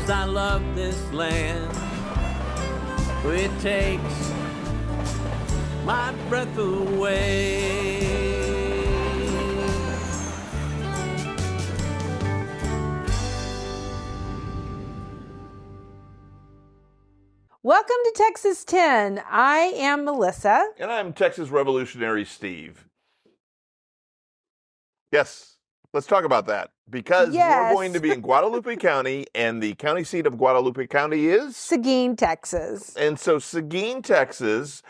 'cause I love this land. It takes my breath away. Welcome to Texas 10. I am Melissa. And I'm Texas Revolutionary Steve. Yes, let's talk about that because we're going to be in Guadalupe County, and the county seat of Guadalupe County is? Seguin, Texas. And so Seguin, Texas,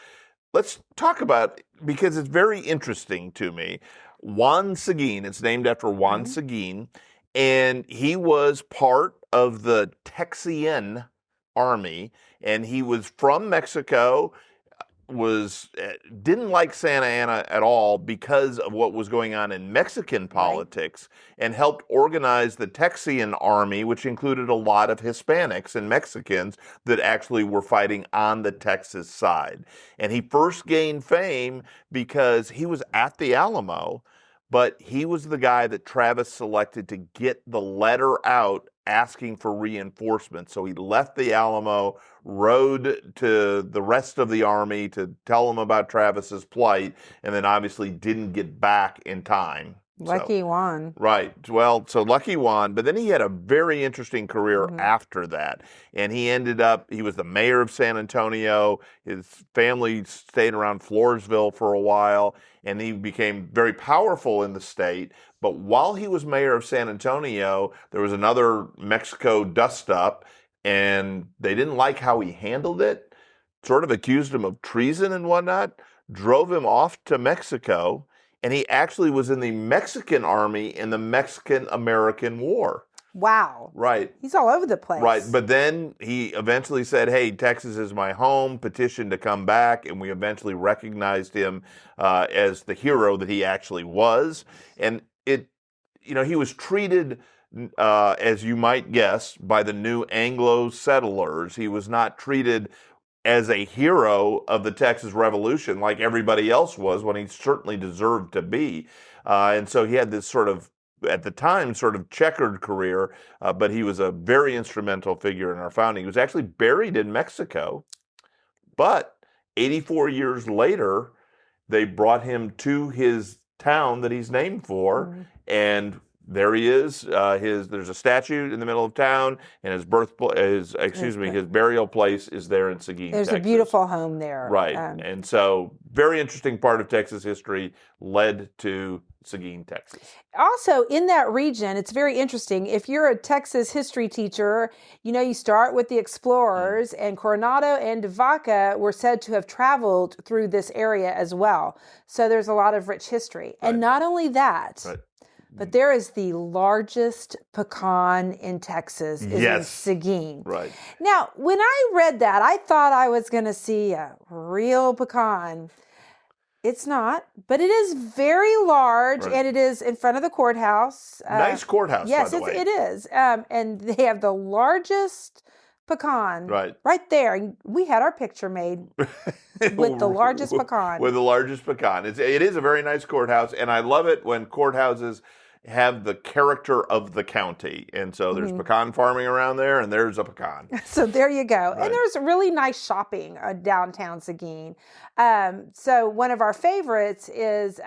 let's talk about, because it's very interesting to me, Juan Seguin. It's named after Juan Seguin, and he was part of the Texian army, and he was from Mexico, didn't like Santa Anna at all because of what was going on in Mexican politics, and helped organize the Texian army, which included a lot of Hispanics and Mexicans that actually were fighting on the Texas side. And he first gained fame because he was at the Alamo, but he was the guy that Travis selected to get the letter out asking for reinforcements. So he left the Alamo, rode to the rest of the army to tell them about Travis's plight, and then obviously didn't get back in time. Lucky Juan. Right. Well, so lucky Juan, but then he had a very interesting career after that. And he was the mayor of San Antonio. His family stayed around Floresville for a while, and he became very powerful in the state. But while he was mayor of San Antonio, there was another Mexico dust-up, and they didn't like how he handled it, sort of accused him of treason and whatnot, drove him off to Mexico, and he actually was in the Mexican army in the Mexican-American War. Wow. Right. He's all over the place. Right. But then he eventually said, hey, Texas is my home, petitioned to come back, and we eventually recognized him as the hero that he actually was. And he was treated, as you might guess, by the new Anglo settlers. He was not treated as a hero of the Texas Revolution like everybody else was, when he certainly deserved to be. And so he had this sort of, at the time, sort of checkered career, but he was a very instrumental figure in our founding. He was actually buried in Mexico, but 84 years later, they brought him to his town that he's named for, and there he is. There's a statue in the middle of town, and his burial place is there in Seguin, There's Texas. a beautiful home there. Right. And so, very interesting part of Texas history led to Seguin, Texas. Also, in that region, it's very interesting. If you're a Texas history teacher, you start with the explorers, and Coronado and de Vaca were said to have traveled through this area as well. So there's a lot of rich history. Right. And not only that, Right. but there is the largest pecan in Texas is in Seguin. Right. Now, when I read that, I thought I was going to see a real pecan. It's not, but it is very large, and it is in front of the courthouse. Nice courthouse, yes, by the way. It is. And they have the largest pecan right there. And we had our picture made with the largest pecan. With the largest pecan. It is a very nice courthouse, and I love it when courthouses have the character of the county. And so there's pecan farming around there, and there's a pecan. So there you go. Right. And there's really nice shopping downtown Seguin. So one of our favorites is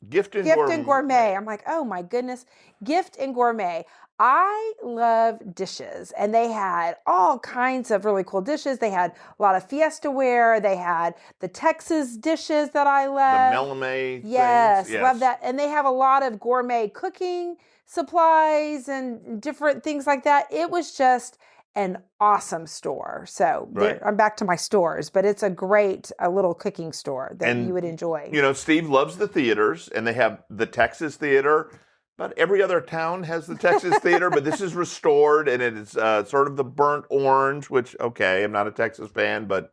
Gift and Gourmet. I'm like, oh my goodness, Gift and Gourmet. I love dishes, and they had all kinds of really cool dishes. They had a lot of fiesta ware. They had the Texas dishes that I love. The Melamé yes, things. Love that. And they have a lot of gourmet cooking supplies and different things like that. It was just an awesome store. So I'm back to my stores, but it's a great little cooking store that you would enjoy. Steve loves the theaters, and they have the Texas Theater. About every other town has the Texas Theater, but this is restored, and it is sort of the burnt orange, which, okay, I'm not a Texas fan, but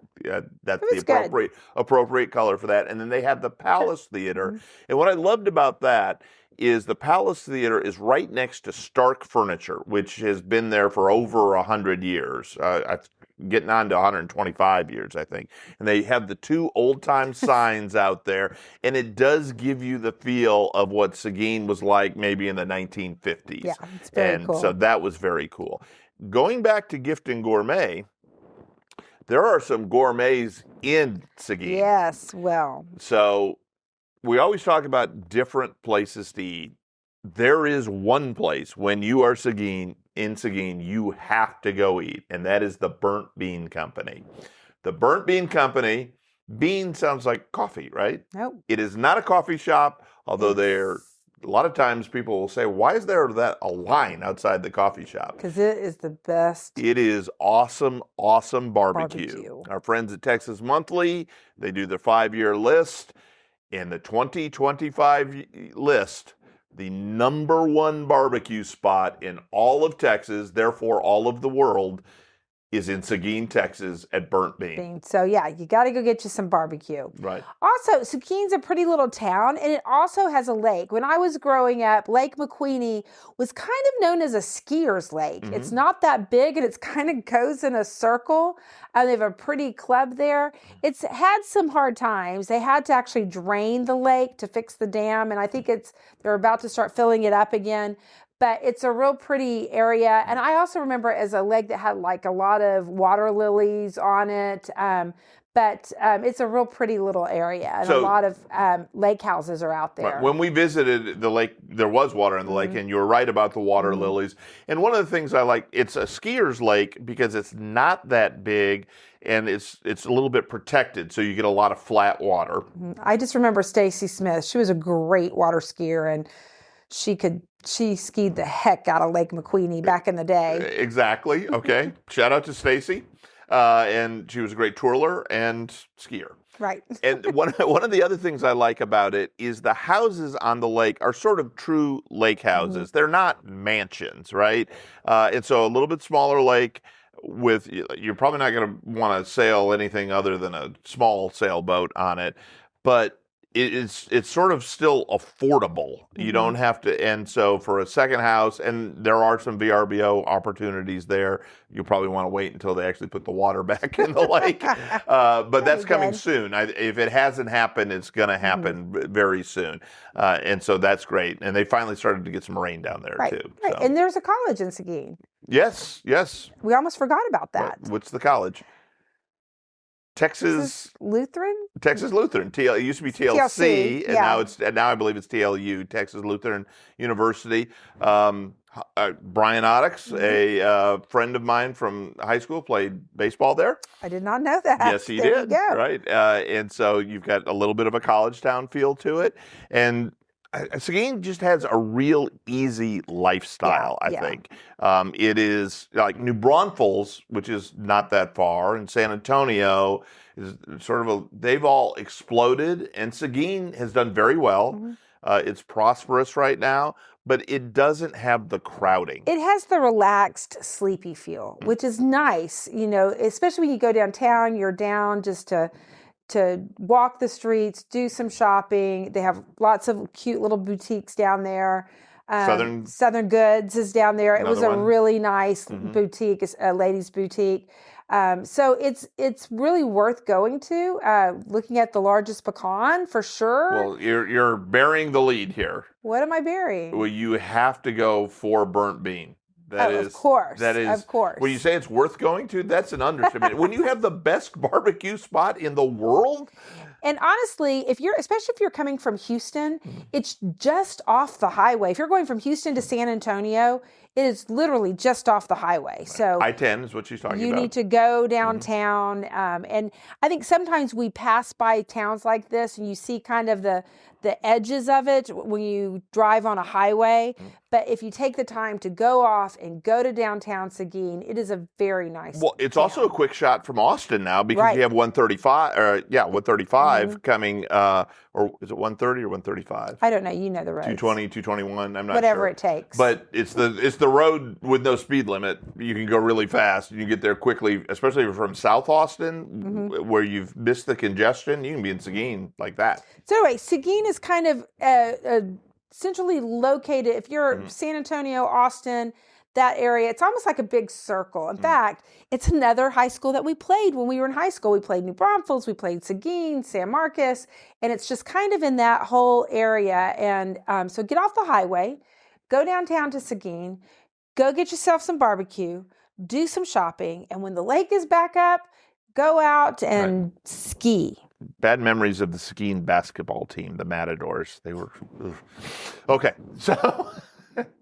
that's the appropriate color for that. And then they have the Palace Theater. And what I loved about that is the Palace Theater is right next to Stark Furniture, which has been there for over 100 years. Getting on to 125 years, I think. And they have the two old-time signs out there, and it does give you the feel of what Seguin was like maybe in the 1950s. Yeah, it's very cool. So that was very cool. going back to Gift and Gourmet, there are some gourmets in Seguin. Yes, well. So we always talk about different places to eat. There is one place when you are in Seguin, you have to go eat, and that is the Burnt Bean Company. The Burnt Bean Company, bean sounds like coffee, right? Nope. It is not a coffee shop, although a lot of times people will say, why is there a line outside the coffee shop? Because it is the best. It is awesome barbecue. Our friends at Texas Monthly, they do their 5-year list. In the 2025 list, the number one barbecue spot in all of Texas, therefore all of the world, is in Seguin, Texas at Burnt Bean. So yeah, you got to go get you some barbecue. Right. Also, Seguin's a pretty little town, and it also has a lake. When I was growing up, Lake McQueenie was kind of known as a skier's lake. It's not that big, and it's kind of goes in a circle. They have a pretty club there. It's had some hard times. They had to actually drain the lake to fix the dam, and I think they're about to start filling it up again. But it's a real pretty area. And I also remember it as a lake that had like a lot of water lilies on it. But it's a real pretty little area. And a lot of lake houses are out there. When we visited the lake, there was water in the lake, and you were right about the water lilies. And one of the things I like, it's a skier's lake because it's not that big, and it's a little bit protected, so you get a lot of flat water. I just remember Stacy Smith. She was a great water skier, and she skied the heck out of Lake McQueenie back in the day. Exactly. Okay. Shout out to Stacy. And she was a great twirler and skier. Right. And one of the other things I like about it is the houses on the lake are sort of true lake houses. They're not mansions, right? And so a little bit smaller lake with, you're probably not going to want to sail anything other than a small sailboat on it, but it's sort of still affordable. You don't have to, and so for a second house, and there are some VRBO opportunities there. You'll probably want to wait until they actually put the water back in the lake. But that's coming soon. If it hasn't happened, it's going to happen very soon. And so that's great. And they finally started to get some rain down there too. Right. So. And there's a college in Seguin. Yes. We almost forgot about that. What's the college? Texas Lutheran. It used to be TLC, and now I believe it's TLU, Texas Lutheran University. Brian Oddix, a friend of mine from high school, played baseball there. I did not know that. Yes, he did. You go. Right, and so you've got a little bit of a college town feel to it, and Seguin just has a real easy lifestyle, I think. It is like New Braunfels, which is not that far, and San Antonio is sort of they've all exploded, and Seguin has done very well. It's prosperous right now, but it doesn't have the crowding. It has the relaxed, sleepy feel, which is nice, especially when you go downtown, you're down just to walk the streets, do some shopping. They have lots of cute little boutiques down there. Southern Goods is down there. It was a really nice boutique, a ladies' boutique. So it's really worth going to. Looking at the largest pecan for sure. Well, you're bearing the lead here. What am I bearing? Well, you have to go for Burnt Bean. Of course. Of course. When you say it's worth going to, that's an understatement. When you have the best barbecue spot in the world. And honestly, especially if you're coming from Houston, it's just off the highway. If you're going from Houston to San Antonio, it is literally just off the highway. So I-10 is what she's talking about. You need to go downtown. And I think sometimes we pass by towns like this and you see kind of the edges of it when you drive on a highway. But if you take the time to go off and go to downtown Seguin, it is a very nice Well, it's town. also a quick shot from Austin now because you have 135 coming, or is it 130 or 135? I don't know. You know the roads. 220, 221, I'm not Whatever sure. it takes. But it's the road with no speed limit. You can go really fast. You can get there quickly, especially from South Austin, where you've missed the congestion. You can be in Seguin like that. So anyway, Seguin is kind of centrally located. If you're San Antonio, Austin, that area, it's almost like a big circle. In fact, it's another high school that we played when we were in high school. We played New Braunfels, we played Seguin, San Marcos, and it's just kind of in that whole area. And so get off the highway, go downtown to Seguin, go get yourself some barbecue, do some shopping, and when the lake is back up, go out and ski. Bad memories of the Seguin basketball team, the Matadors. They were okay. So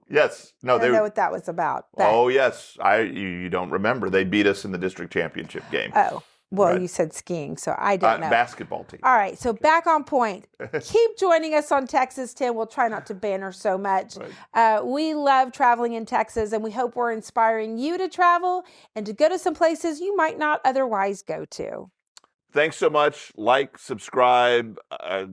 yes, no, I don't know what that was about. Oh yes, you don't remember? They beat us in the district championship game. Oh, well, you said skiing, so I don't know. Basketball team. All right, so back on point. Keep joining us on Texas 10. We'll try not to banter so much. We love traveling in Texas, and we hope we're inspiring you to travel and to go to some places you might not otherwise go to. Thanks so much. Like, subscribe,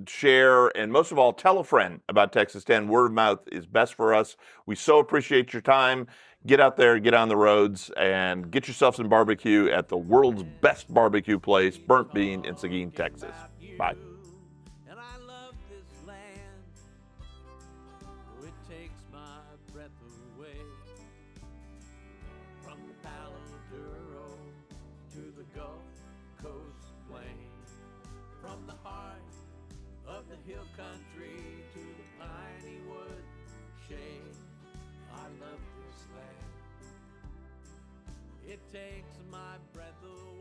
share, and most of all, tell a friend about Texas 10. Word of mouth is best for us. We so appreciate your time. Get out there, get on the roads, and get yourself some barbecue at the world's best barbecue place, Burnt Bean in Seguin, Texas. Bye. And I love this land. It takes my breath away. From the Palo Duro to the Gulf Coast plain. From the heart of the hill country to the piney wood shade. I love this land. It takes my breath away.